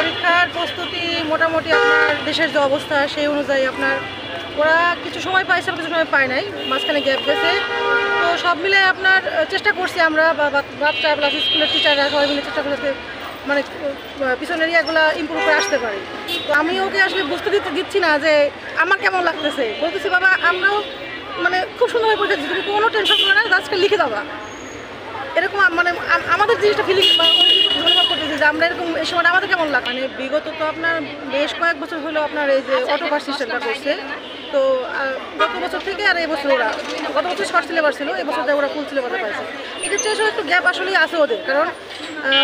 পরীক্ষার প্রস্তুতি মোটামুটি আপনার দেশের যে অবস্থা সেই অনুযায়ী আপনার ওরা কিছু সময় পাইছে, কিছু সময় পায় নাই, মাঝখানে গ্যাপ গেছে। তো সব মিলে আপনার চেষ্টা করছি আমরা বা বাচ্চা প্লাস স্কুলের টিচাররা সবাই মিলে চেষ্টা করতে মানে পিছনের এরিয়াগুলো ইম্প্রুভ করে আসতে পারি। তো আমি ওকে আসলে বুঝতে দিচ্ছি না যে আমার কেমন লাগতেছে, বলতেছি বাবা আমরাও মানে খুব সুন্দরভাবে পরীক্ষা দিচ্ছি, তুমি কোনো টেনশন করে না, আজকে লিখে দেওয়া এরকম মানে আমাদের জিনিসটা ফিলিং অনুভব করতেছি যে আমরা এরকম এই সময় আমাদের কেমন লাগে। মানে বিগত তো আপনার বেশ কয়েক বছর হলো আপনার এই যে অটো পাস সিস্টেমটা করছে। তো গত বছর থেকে আর এই বছর ওরা গত বছর শর্ট সিলেবাস ছিল, এই বছর ওরা ফুল সিলেবাসে পাইছে। এক্ষেত্রে আসলে একটু গ্যাপ আসলেই আছে ওদের, কারণ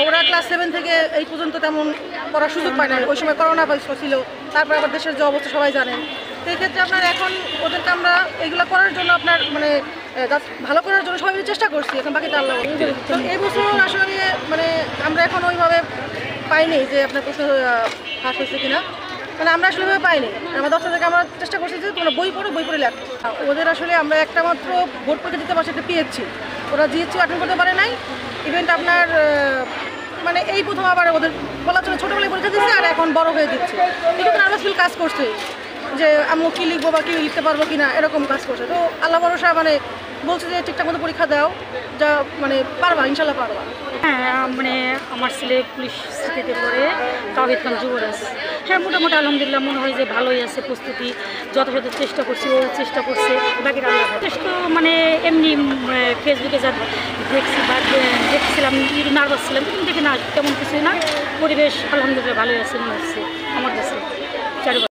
ওরা ক্লাস 7 থেকে এই পর্যন্ত তেমন পড়ার সুযোগ পায় না। ওই সময় করোনা ছিল, তারপর আবার দেশের যে অবস্থা সবাই জানেন। তো এই ক্ষেত্রে আপনার এখন ওদেরকে আমরা এইগুলো করার জন্য আপনার মানে ভালো করার জন্য সবাই চেষ্টা করছি, এখন বাকিটা আল্লাহ। তো এই বছর আসলে মানে আমরা এখন ওইভাবে পাইনি যে আপনার প্রশ্ন ফাঁস হয়েছে কিনা, মানে আমরা আসলে ওইভাবে পাইনি। আমার 10টা থেকে আমরা চেষ্টা করছি যে তোমরা বই পড়ে লেখো। ওদের আসলে আমরা একটা মাত্র ভোট পরীক্ষা দিতে পারছি, একটা পিএইচসি, ওরা জিএসসি অ্যাটেন্ড করতে পারে নাই। ইভেন্ট আপনার মানে এই প্রথম আবার ওদের বলা চলে ছোটোবেলায় পরীক্ষা দিচ্ছে আর এখন বড় হয়ে দিচ্ছে। একটু নার্ভাস ফিল কাজ করছে যে আম্মু কী লিখবো বা কী লিখতে পারবো কি না, এরকম কাজ করছে। তো আল্লাহ ভরসা মানে বলছে যে ঠিকঠাক মতো পরীক্ষা দাও, যা মানে পারবা, ইনশাল্লাহ পারবা। হ্যাঁ, মানে আমার ছেলে পুলিশ স্মৃতিতে পড়ে তাওহিদ খান যুবরাজ। হ্যাঁ, মোটামুটি আলহামদুলিল্লাহ মনে হয় যে ভালোই আছে, প্রস্তুতি যথাযথ চেষ্টা করছি, ও চেষ্টা করছে, বাকিটা আল্লাহ। যথেষ্ট মানে এমনি ফেসবুকে যা দেখছি বা দেখছিলাম একটু নার্ভাস ছিলাম, কিন্তু দেখি না তেমন কিছুই না, পরিবেশ আলহামদুলিল্লাহ ভালোই আছে মনে হচ্ছে আমার কাছে।